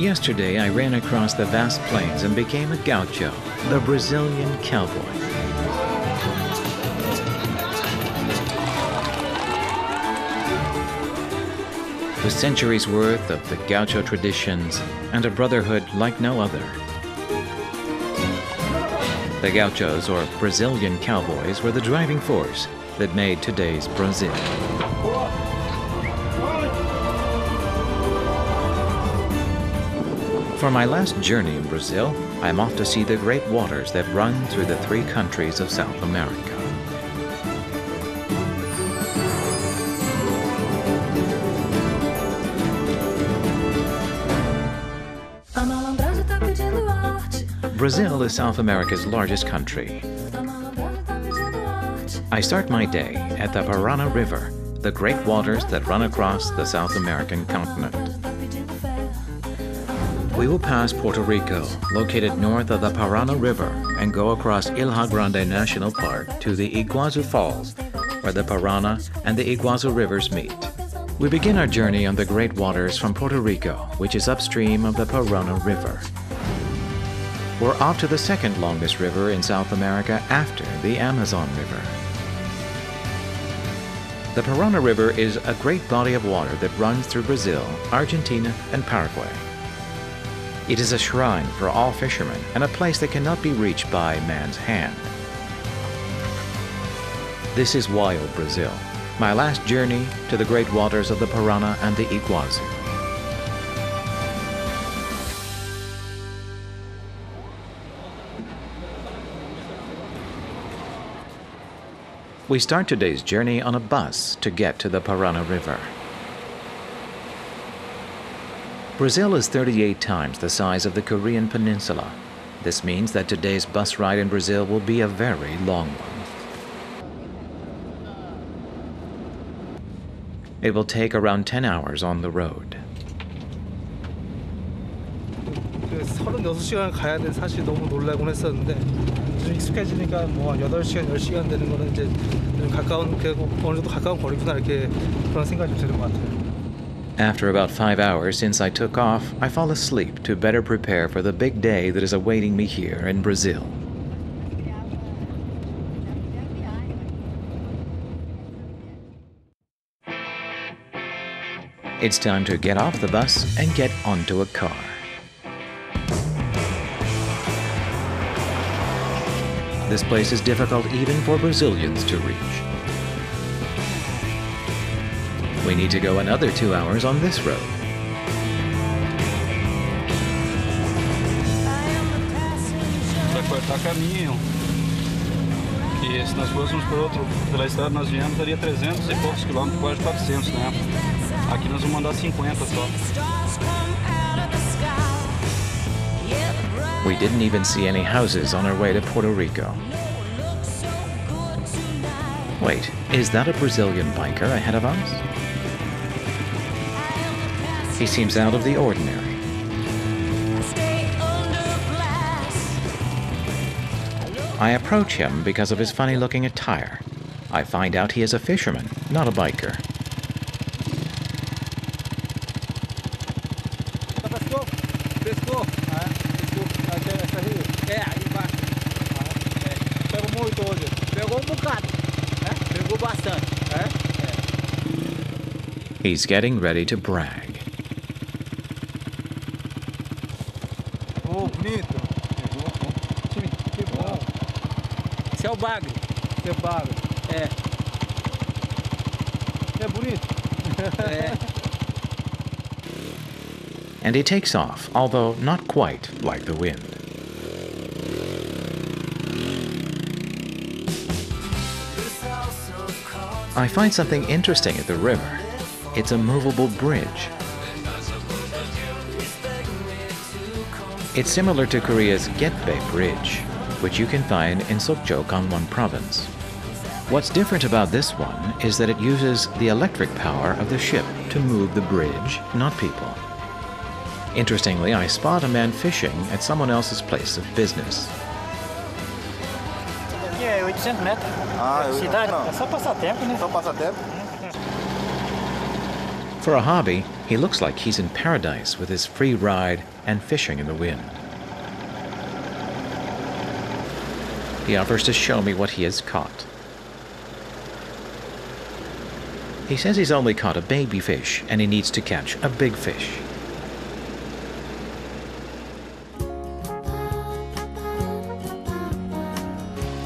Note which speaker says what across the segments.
Speaker 1: Yesterday, I ran across the vast plains and became a gaucho, the Brazilian cowboy. With centuries worth of the gaucho traditions and a brotherhood like no other. The gauchos, or Brazilian cowboys, were the driving force that made today's Brazil. For my last journey in Brazil, I'm off to see the great waters that run through the three countries of South America. Brazil is South America's largest country. I start my day at the Parana River, the great waters that run across the South American continent. We will pass Puerto Rico, located north of the Piranha River, and go across Ilha Grande National Park to the Iguazu Falls, where the Parana and the Iguazu Rivers meet. We begin our journey on the great waters from Puerto Rico, which is upstream of the Piranha River. We're off to the second longest river in South America after the Amazon River. The Piranha River is a great body of water that runs through Brazil, Argentina, and Paraguay. It is a shrine for all fishermen and a place that cannot be reached by man's hand. This is wild Brazil, my last journey to the great waters of the Parana and the Iguazu. We start today's journey on a bus to get to the Piranha River. Brazil is 38 times the size of the Korean peninsula. This means that today's bus ride in Brazil will be a very long one. It will take around 10 hours on the road.
Speaker 2: 36시간 가야 돼 사실 너무 놀라곤 했었는데 좀 익숙해지니까 뭐 8시간, 10시간 되는 거는 이제 가까운 어느 정도 가까운 거리구나 이렇게 그런 생각이 드는 것 같아요.
Speaker 1: After about 5 hours since I took off, I fall asleep to better prepare for the big day that is awaiting me here in Brazil. It's time to get off the bus and get onto a car. This place is difficult even for Brazilians to reach. We need to go another 2 hours on this road.
Speaker 3: Vai cortar caminho. E se nós fôssemos por outro, pela estrada nós viemos, daria 300 e poucos quilômetros, quase 400, né? Aqui nós vamos andar 50 só.
Speaker 1: We didn't even see any houses on our way to Puerto Rico. Wait, is that a Brazilian biker ahead of us? He seems out of the ordinary. I approach him because of his funny-looking attire. I find out he is a fisherman, not a biker. He's getting ready to brag.
Speaker 2: Oh, bonito. Esse é o bagre. Esse é o bagre. É. É bonito. É.
Speaker 1: And he takes off, although not quite like the wind. I find something interesting at the river. It's a movable bridge. It's similar to Korea's Getbae Bridge, which you can find in Sokcho, Gangwon Province. What's different about this one is that it uses the electric power of the ship to move the bridge, not people. Interestingly, I spot a man fishing at someone else's place of business.
Speaker 4: Aqui é 800 metros. Cidade, é só passatempo, né? Só passatempo.
Speaker 1: For a hobby, He looks like he's in paradise with his free ride and fishing in the wind. He offers to show me what he has caught. He says he's only caught a baby fish and he needs to catch a big fish.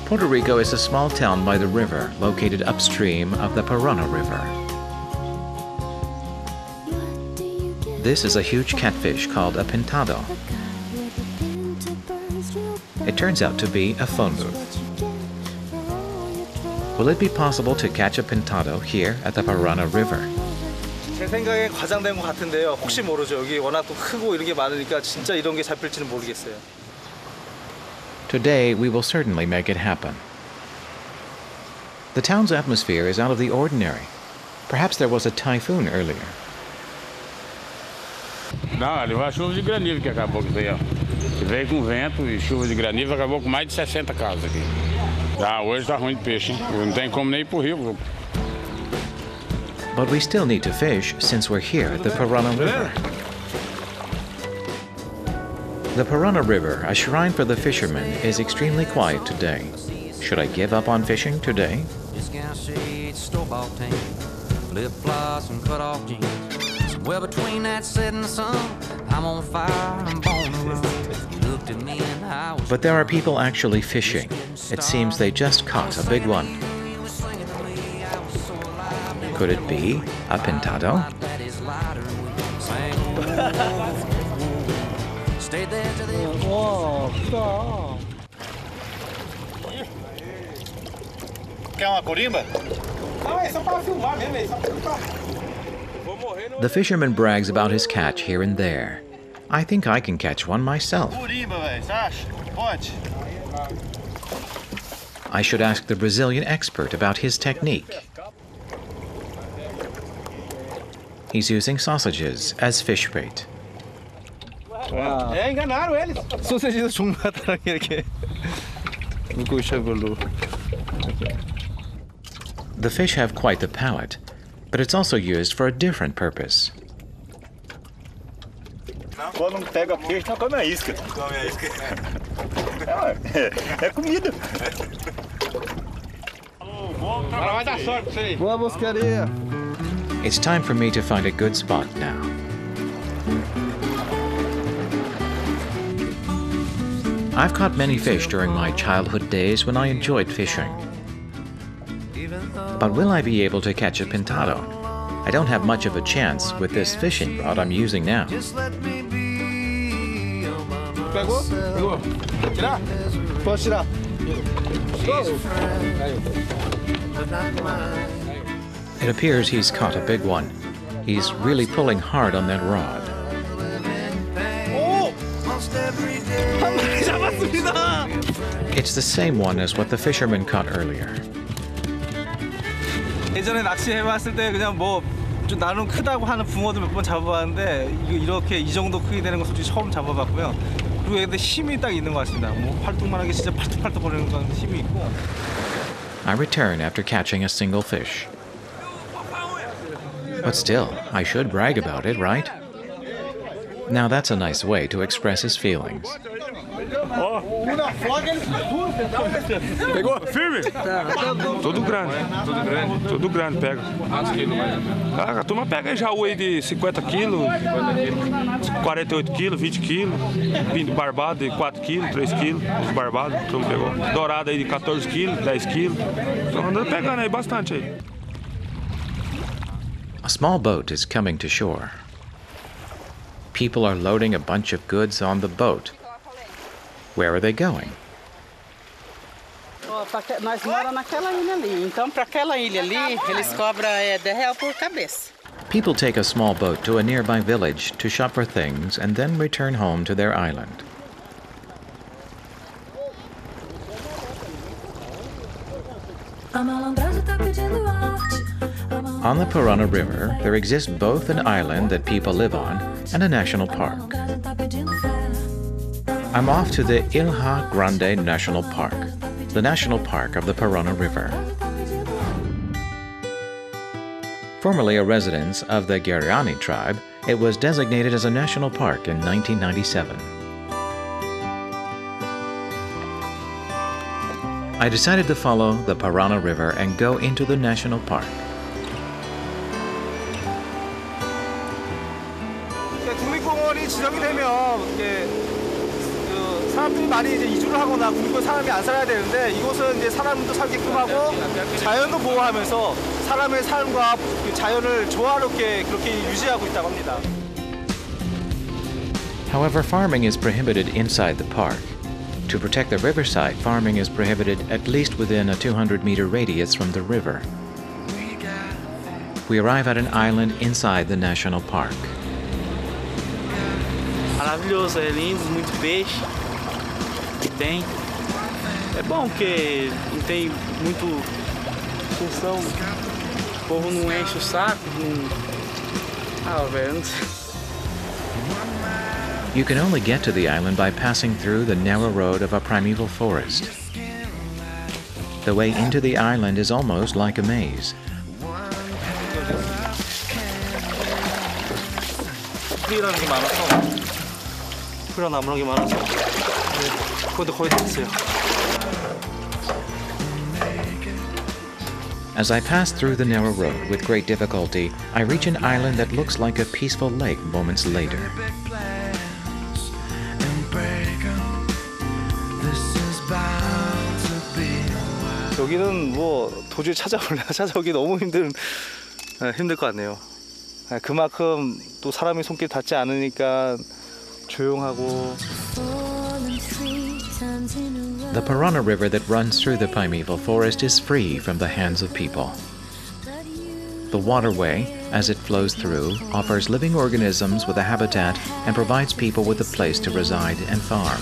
Speaker 1: Puerto Rico is a small town by the river located upstream of the Parana River. This is a huge catfish called a pintado. It turns out to be a phone booth. Will it be possible to catch a pintado here at the Parana River?
Speaker 2: 제 생각엔 과장된 것 같은데요. 혹시 모르죠. 여기 워낙 또 크고 이런 게 많으니까 진짜 이런 게 잡힐지는 모르겠어요.
Speaker 1: Today, we will certainly make it happen. The town's atmosphere is out of the ordinary. Perhaps there was a typhoon earlier.
Speaker 4: Não, ali foi a chuva de granizo que acabou com isso aí, ó. Veio com vento e chuva de granizo, acabou com mais de 60 casas aqui. Ah, hoje tá ruim de peixe, hein? Não tem como nem ir pro rio.
Speaker 1: But we still need to fish since we're here at the Piranha River. The Piranha River, a shrine for the fishermen, is extremely quiet today. Should I give up on fishing today? Well, between that set and the sun, I'm on fire, I'm born to run. Looked at me and I was. But there are people actually fishing. It seems they just caught a big one. Could it be a pintado?
Speaker 5: Quer uma corimba? Não, é só para filmar mesmo, é só para...
Speaker 1: The fisherman brags about his catch here and there. I think I can catch one myself. I should ask the Brazilian expert about his technique. He's using sausages as fish bait.
Speaker 2: 네, enganaram eles. 소세지도 종마다 이렇게 물고기별로.
Speaker 1: The fish have quite the palate, but it's also used for a different purpose.
Speaker 5: Quando não pega peixe, não come a isca. Come a isca. É comida.
Speaker 2: Vai dar sorte isso aí. Boa buscaria.
Speaker 1: It's time for me to find a good spot now. I've caught many fish during my childhood days when I enjoyed fishing. But will I be able to catch a pintado? I don't have much of a chance with this fishing rod I'm using now.
Speaker 2: Pegou? Pegou. Tirar? Pode tirar.
Speaker 1: It appears he's caught a big one. He's really pulling hard on that rod. It's the same one as what the fisherman caught earlier.
Speaker 2: 예전에 낚시 해봤을 때 그냥 뭐 좀 나름 크다고 하는 붕어도 몇 번 잡아봤는데 이렇게 이 정도 크게 되는 거 솔직히 처음 잡아봤고요. 그리고 근데 힘이 딱 있는 것 같습니다. 뭐 팔뚝만하게 진짜 팔뚝팔뚝 거리는 건 힘이 있고.
Speaker 1: I return after catching a single fish. But still, I should brag about it, right? Now that's a nice way to express his feelings.
Speaker 4: Pegou? Firme? Tudo grande. Tudo grande pega. A turma pega jaú aí de 50 quilos, 48 quilos, 20 quilos, pinto barbado de 4 quilos, 3 quilos, os barbados, tudo pegou. Dourado aí de 14 quilos, 10 quilos. Estão andando pegando aí bastante aí.
Speaker 1: A small boat is coming to shore. People are loading a bunch of goods on the boat. Where are they going?
Speaker 6: Nós moramos naquela ilha ali. Então, para aquela ilha ali, eles cobram R$10 por cabeça.
Speaker 1: People take a small boat to a nearby village to shop for things and then return home to their island. On the Piranha River, there exists both an island that people live on and a national park. I'm off to the Iguazu Grande National Park, the national park of the Piranha River. Formerly a residence of the Guarani tribe, it was designated as a national park in 1997. I decided to follow the Parana River and go into the national park.
Speaker 2: 국립공원이 지정이 되면 이게 사람들이 많이 이제 이주를 하거나 국립공원 사람이 안 살아야 되는데 이곳은 이제 사람도 살게끔 하고 자연도 보호하면서 사람의 삶과 자연을 조화롭게 그렇게 유지하고 있다고 합니다.
Speaker 1: However, farming is prohibited inside the park. To protect the riverside, farming is prohibited at least within a 200-meter radius from the river. We arrive at an island inside the national park.
Speaker 7: Maravilhoso, é lindo, muito peixe que tem. É bom porque não tem muito função, o povo não enche o saco, não... Ah, velho, não sei.
Speaker 1: You can only get to the island by passing through the narrow road of a primeval forest. The way into the island is almost like a maze.
Speaker 2: 풀이라는 게 많아서 풀이랑 나무라는 게 많아서 그것도 거의 다 있어요.
Speaker 1: As I pass through the narrow road with great difficulty, I reach an island that looks like a peaceful lake moments later.
Speaker 2: 여기는 뭐 도저히 찾아오기 너무 힘들 것 같네요. 그만큼 또 사람이 손길 닿지 않으니까 조용하고.
Speaker 1: The Parana River that runs through the primeval forest is free from the hands of people. The waterway, as it flows through, offers living organisms with a habitat and provides people with a place to reside and farm.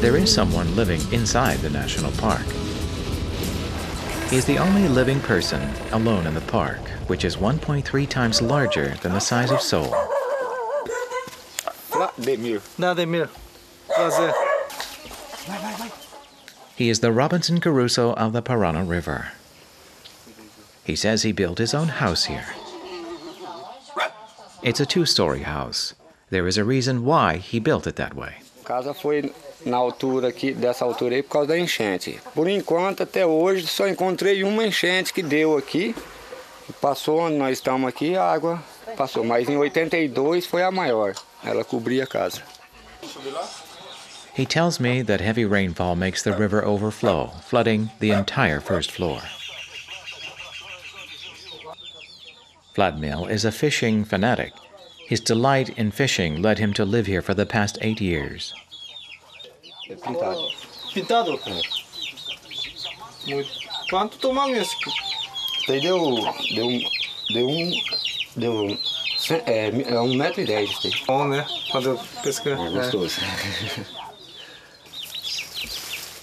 Speaker 1: There is someone living inside the national park. He is the only living person alone in the park, which is 1.3 times larger than the size of Seoul. He is the Robinson Crusoe of the Parana River. He says he built his own house here. It's a two-story house. There is a reason why he built it that way.
Speaker 8: Casa foi na altura aqui, dessa altura aí, por causa da enchente. Por enquanto, até hoje, só encontrei uma enchente que deu aqui. Passou onde nós estamos aqui, a água passou. Mas em 82 foi a maior. Ela cobria a casa.
Speaker 1: He tells me that heavy rainfall makes the river overflow, flooding the entire first floor. Vladimir is a fishing fanatic. His delight in fishing led him to live here for the past 8 years.
Speaker 2: Pintado? Quanto tamanho é esse?
Speaker 8: Daí deu 1,10 m.
Speaker 2: Bom, né? Quando pesca.
Speaker 8: Gostoso.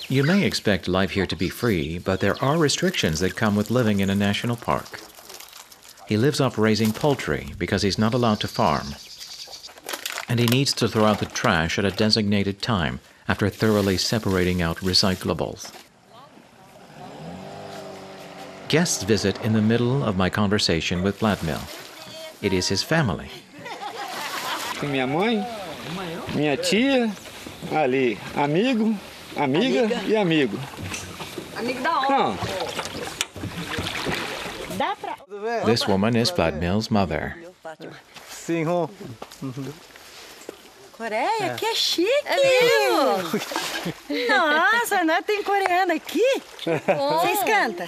Speaker 1: You may expect life here to be free, but there are restrictions that come with living in a national park. He lives off raising poultry because he's not allowed to farm. And he needs to throw out the trash at a designated time after thoroughly separating out recyclables. Guests visit in the middle of my conversation with Vladimir. It is his family.
Speaker 8: Minha mãe, minha tia, ali, amigo, amiga e amigo.
Speaker 9: Amigo da onde?
Speaker 1: This woman is Vladimir's mother.
Speaker 2: Sim,
Speaker 9: Coreia? Que chique! É mesmo? Nossa, nós tem coreano aqui? Vocês cantam?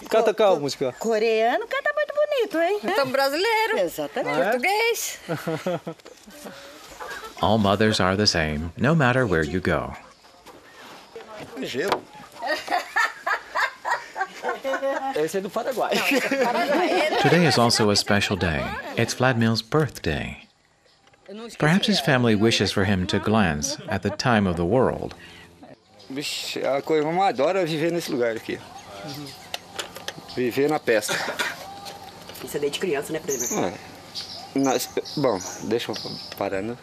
Speaker 2: Canta qual música?
Speaker 9: Coreano canta muito bonito, hein?
Speaker 10: Então brasileiro.
Speaker 9: Exatamente.
Speaker 10: Português.
Speaker 1: All mothers are the same, no matter where you go.
Speaker 8: Gelo. Esse é do Paraguai.
Speaker 1: Today is also a special day. It's Vladimir's birthday. Perhaps his family wishes for him to glance at the time of the world.
Speaker 8: Vixe, a Coreia adora viver nesse lugar aqui. Viver na pesca.
Speaker 9: Isso é desde criança, né, Pedro?
Speaker 8: Bom, deixa eu parar, né?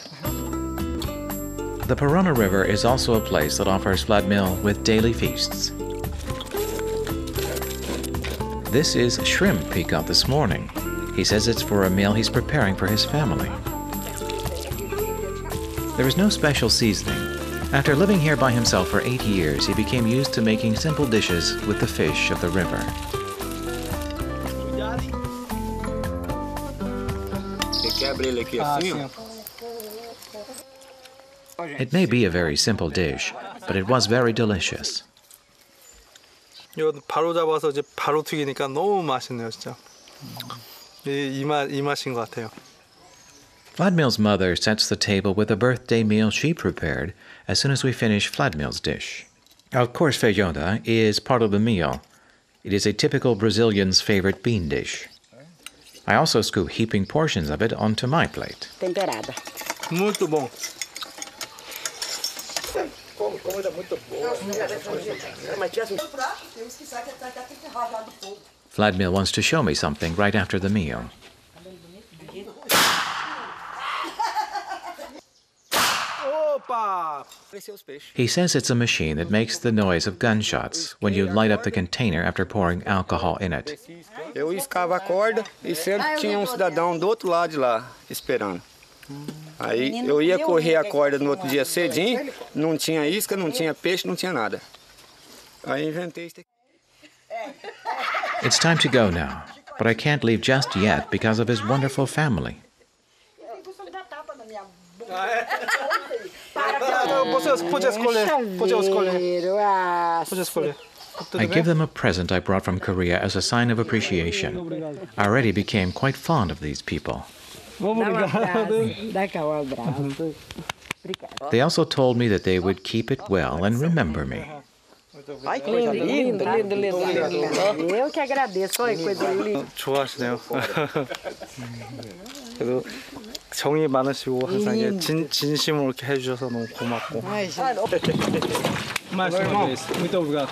Speaker 1: The Parana River is also a place that offers Vladimir with daily feasts. This is shrimp he got this morning. He says it's for a meal he's preparing for his family. There is no special seasoning. After living here by himself for 8 years, he became used to making simple dishes with the fish of the river. It may be a very simple dish, but it was very delicious.
Speaker 2: 이거 바로 잡아서 이제 바로 튀기니까 너무 맛있네요, 진짜. 이 맛인 것 같아요.
Speaker 1: Vladimir's mother sets the table with a birthday meal she prepared as soon as we finish Vladimir's dish. Of course, feijoada is part of the meal. It is a typical Brazilian's favorite bean dish. I also scoop heaping portions of it onto my plate.
Speaker 9: Temperada.
Speaker 2: Muito bom.
Speaker 1: Vladimir wants to show me something right after the meal. He says it's a machine that makes the noise of gunshots when you light up the container after pouring alcohol in it.
Speaker 8: Eu escava a corda e sempre tinha cidadão do outro lado de lá esperando. Aí eu ia correr a corda no outro dia cedinho, não tinha isca, não tinha peixe, não tinha nada. Aí inventei isso aqui.
Speaker 1: It's time to go now, but I can't leave just yet because of his wonderful family. I give them a present I brought from Korea as a sign of appreciation. I already became quite fond of these people. They also told me that they would keep it well and remember me.
Speaker 9: Eu que agradeço, olha que coisa linda.
Speaker 2: 좋아하시네요. 그래도 정이 많으시고 항상 진심으로 이렇게 해주셔서 너무 고맙고. Muito obrigado.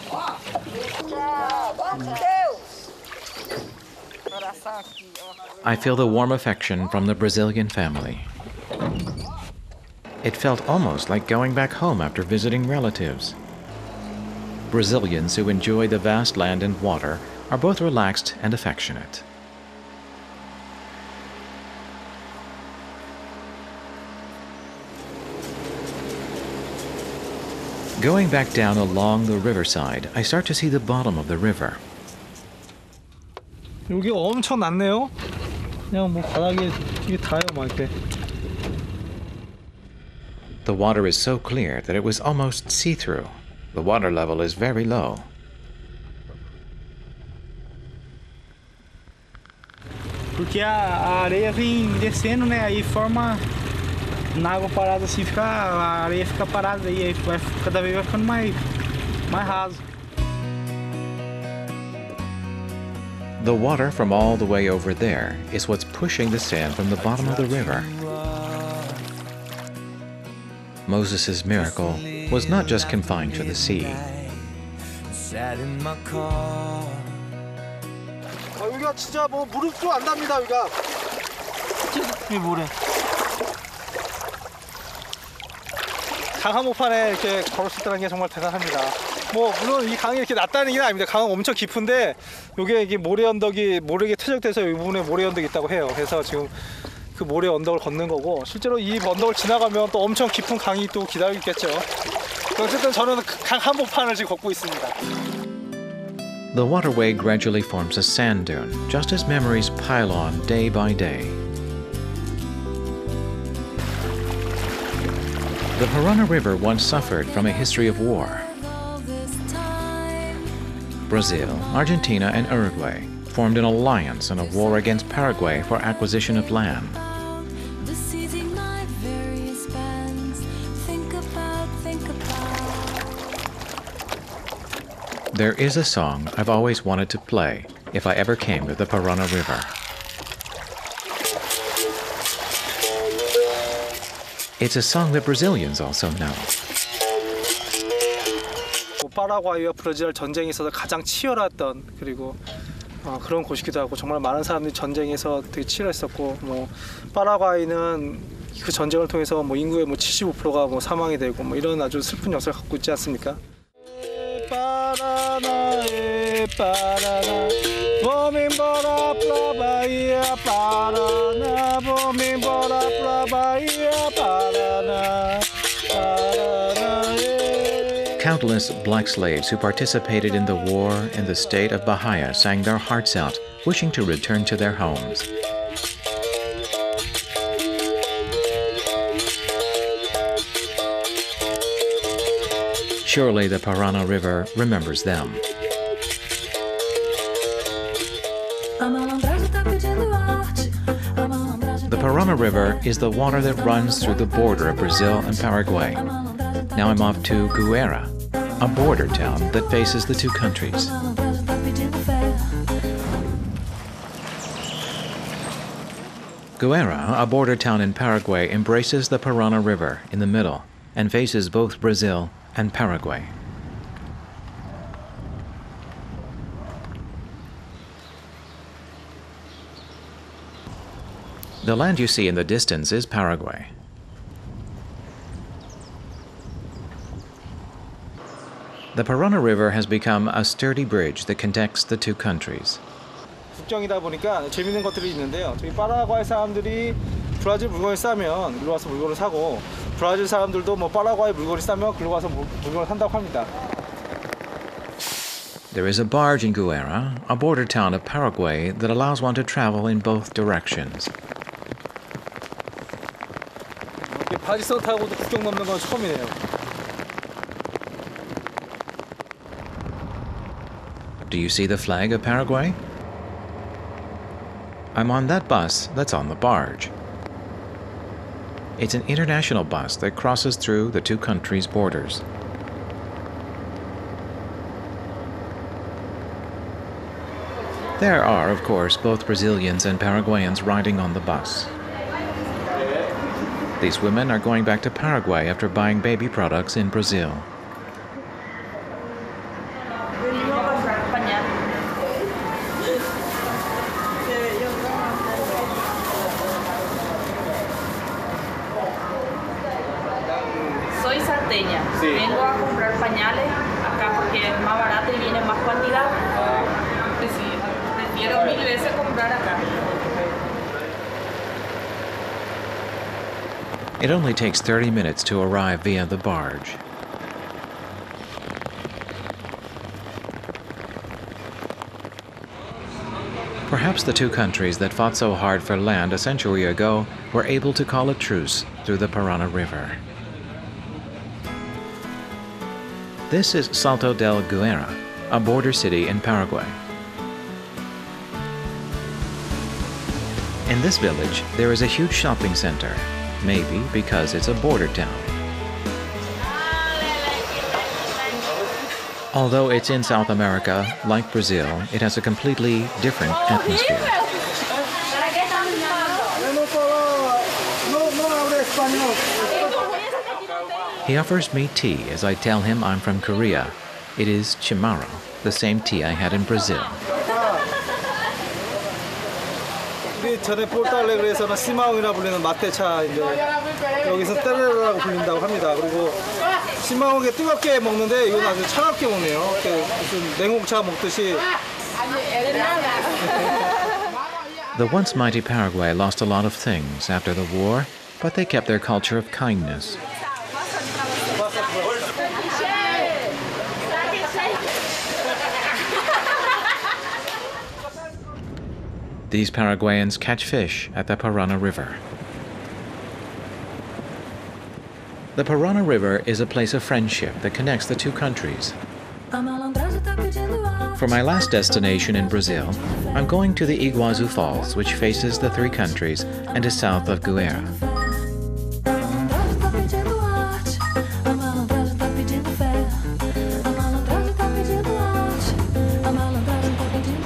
Speaker 1: I feel the warm affection from the Brazilian family. It felt almost like going back home after visiting relatives. Brazilians who enjoy the vast land and water are both relaxed and affectionate. Going back down along the riverside, I start to see the bottom of the river.
Speaker 2: 여기 엄청 낮네요. 그냥 뭐 바닥에 이게 닿아요, 막 이렇게.
Speaker 1: The water is so clear that it was almost see-through. The water level is very low.
Speaker 7: Porque a areia vem descendo, né? Aí forma na água parada assim, a areia fica parada aí cada vez vai ficando mais raso.
Speaker 1: The water from all the way over there is what's pushing the sand from the bottom of the river. Moses' miracle was not just confined to the sea.
Speaker 2: 여기가 진짜 뭐 무릎도 안 답니다, 여기가. 이 모래. 강 한복판에 이렇게 걸을 수 있다는 게 정말 대단합니다. 뭐 물론 이 강이 이렇게 낮다는 얘기는 아닙니다. 강은 엄청 깊은데 여기에 이게 모래 언덕이 모래에 퇴적돼서 이 부분에 모래 언덕이 있다고 해요. 그래서 지금 그 모래 언덕을 걷는 거고 실제로 이 언덕을 지나가면 또 엄청 깊은 강이 또 기다리고 있겠죠. 어쨌든 저는 강 한복판을 지금 걷고 있습니다.
Speaker 1: The waterway gradually forms a sand dune, just as memories pile on day by day. The Parana River once suffered from a history of war. Brazil, Argentina, and Uruguay formed an alliance in a war against Paraguay for acquisition of land. There is a song I've always wanted to play if I ever came to the Parana River. It's a song that Brazilians also know.
Speaker 2: 파라과이와 브라질 전쟁이 있어서 가장 치열했던 그리고 그런 곳이기도 하고 정말 많은 사람들이 전쟁에서 되게 치열했었고 뭐 파라과이는 그 전쟁을 통해서 뭐 인구의 뭐 75%가 뭐 사망이 되고 뭐 이런 아주 슬픈 역사를 갖고 있지 않습니까? 파라나에 파라나 보민보라 플라바이아 파라나 보민보라 플라바이아 파라나
Speaker 1: Countless black slaves who participated in the war in the state of Bahia sang their hearts out, wishing to return to their homes. Surely the Parana River remembers them. The Parana River is the water that runs through the border of Brazil and Paraguay. Now I'm off to Guera, a border town that faces the two countries. Guera, a border town in Paraguay, embraces the Parana River in the middle and faces both Brazil and Paraguay. The land you see in the distance is Paraguay. The Parana River has become a sturdy bridge that connects the two countries.
Speaker 2: 국경이다 보니까 재밌는 것들이 있는데요. 저희 파라과이 사람들이 브라질 물건을 싸면 일로 와서 물건을 사고 브라질 사람들도 뭐 파라과이 물건을 싸면 글로 와서 물건을 산다고 합니다.
Speaker 1: There is a barge in Guera, a border town of Paraguay, that allows one to travel in both directions.
Speaker 2: 이렇게 바지선 타고도 국경 넘는 건 처음이네요.
Speaker 1: Do you see the flag of Paraguay? I'm on that bus that's on the barge. It's an international bus that crosses through the two countries' borders. There are, of course, both Brazilians and Paraguayans riding on the bus. These women are going back to Paraguay after buying baby products in Brazil.
Speaker 10: Vengo a comprar pañales acá porque es más barato y viene más cantidad. Prefiero 1000 veces comprar acá.
Speaker 1: It only takes 30 minutes to arrive via the barge. Perhaps the two countries that fought so hard for land a century ago were able to call a truce through the Parana River. This is Salto del Guera, a border city in Paraguay. In this village, there is a huge shopping center, maybe because it's a border town. Although it's in South America, like Brazil, it has a completely different atmosphere. He offers me tea as I tell him I'm from Korea. It is chimarrão, the same tea I had in Brazil.
Speaker 2: 우리 전에 포르투갈에서는 시마옹이라 불리는 마테차인데 여기서 때레라고 불린다고 합니다. 그리고 시마옹에 뜨겁게 먹는데 이건 아주 차갑게 먹네요. 무슨 냉홍차 먹듯이.
Speaker 1: The once mighty Paraguay lost a lot of things after the war, but they kept their culture of kindness. These Paraguayans catch fish at the Parana River. The Parana River is a place of friendship that connects the two countries. For my last destination in Brazil, I'm going to the Iguazu Falls, which faces the three countries and is south of Guera.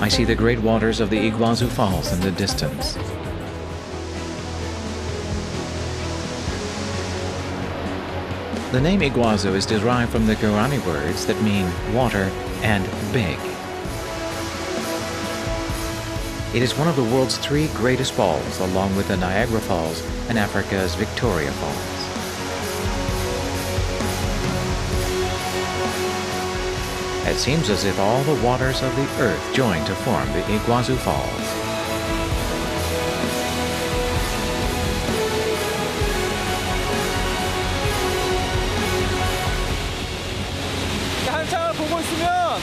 Speaker 1: I see the great waters of the Iguazu Falls in the distance. The name Iguazu is derived from the Guarani words that mean water and big. It is one of the world's 3 greatest falls, along with the Niagara Falls and Africa's Victoria Falls. It seems as if all the waters of the earth join to form the Iguazu Falls.
Speaker 2: 한참을 보고 있으면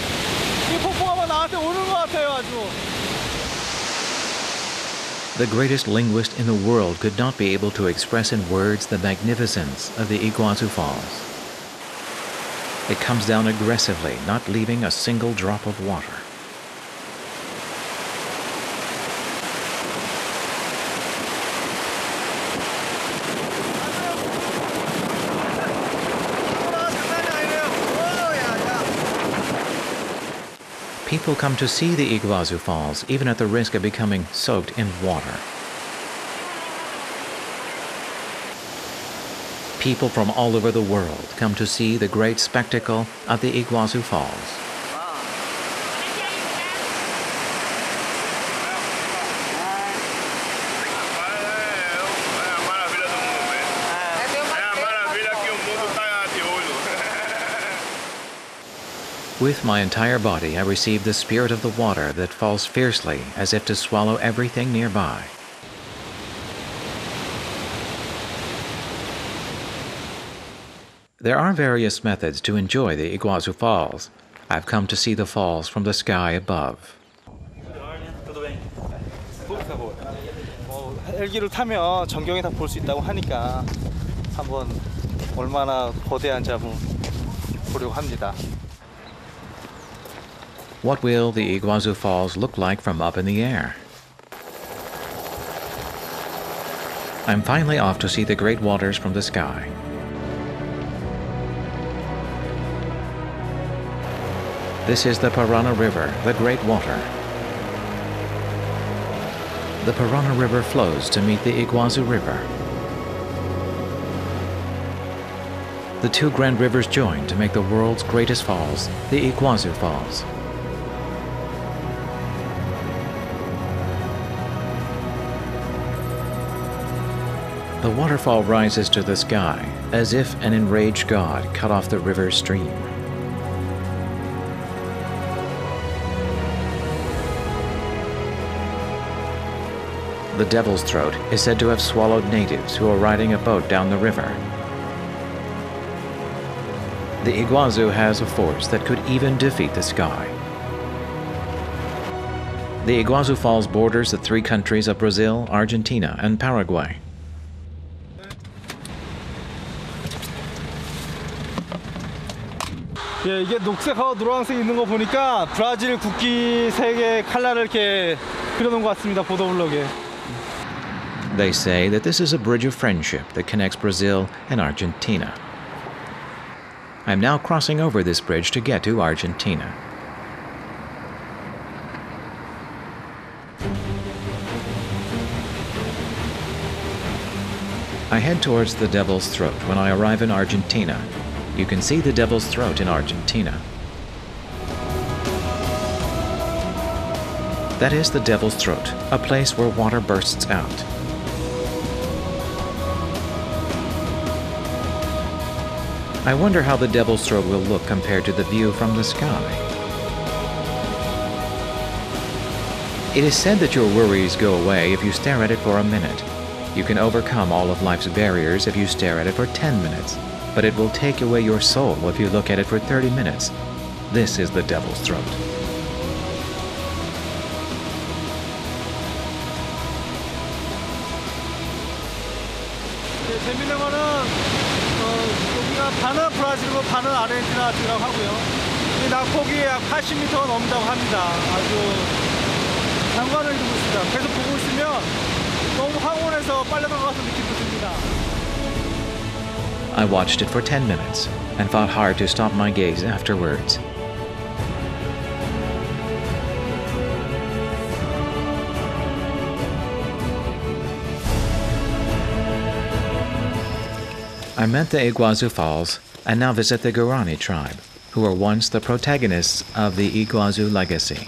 Speaker 2: 이 폭포가 막 나한테 오는 것 같아요, 아주.
Speaker 1: The greatest linguist in the world could not be able to express in words the magnificence of the Iguazu Falls. It comes down aggressively, not leaving a single drop of water. People come to see the Iguazu Falls, even at the risk of becoming soaked in water. People from all over the world come to see the great spectacle of the Iguazu Falls. With my entire body, I receive the spirit of the water that falls fiercely as if to swallow everything nearby. There are various methods to enjoy the Iguazu Falls. I've come to see the falls from the sky above.
Speaker 2: 헬기를 타면 전경이 다 볼 수 있다고 하니까 한번 얼마나 거대한지 한번 보려고 합니다.
Speaker 1: What will the Iguazu Falls look like from up in the air? I'm finally off to see the great waters from the sky. This is the Piranha River, the great water. The Piranha River flows to meet the Iguazu River. The 2 grand rivers join to make the world's greatest falls, the Iguazu Falls. The waterfall rises to the sky, as if an enraged god cut off the river's stream. The Devil's Throat is said to have swallowed natives who are riding a boat down the river. The Iguazu has a force that could even defeat the sky. The Iguazu Falls borders the 3 countries of Brazil, Argentina, and Paraguay.
Speaker 2: 예, 이게 녹색하고 노란색 있는 거 보니까 브라질 국기 색의 칼라를 이렇게 그려놓은 것 같습니다. 보도블록에.
Speaker 1: They say that this is a bridge of friendship that connects Brazil and Argentina. I'm now crossing over this bridge to get to Argentina. I head towards the Devil's Throat when I arrive in Argentina. You can see the Devil's Throat in Argentina. That is the Devil's Throat, a place where water bursts out. I wonder how the Devil's Throat will look compared to the view from the sky. It is said that your worries go away if you stare at it for a minute. You can overcome all of life's barriers if you stare at it for 10 minutes. But it will take away your soul if you look at it for 30 minutes. This is the Devil's Throat.
Speaker 2: 재밌는 거는 여기가 반은 브라질이고 반은 아르헨티나 지라고 하고요. 이 낙폭이 약 80m가 넘는다고 합니다. 아주 장관을 이루고 있습니다. 계속 보고 있으면 너무 황홀해서 빨려 들어가서 느낌도 듭니다.
Speaker 1: I watched it for 10 minutes and fought hard to stop my gaze afterwards. I met the Iguazu Falls and now visit the Guarani tribe, who were once the protagonists of the Iguazu legacy.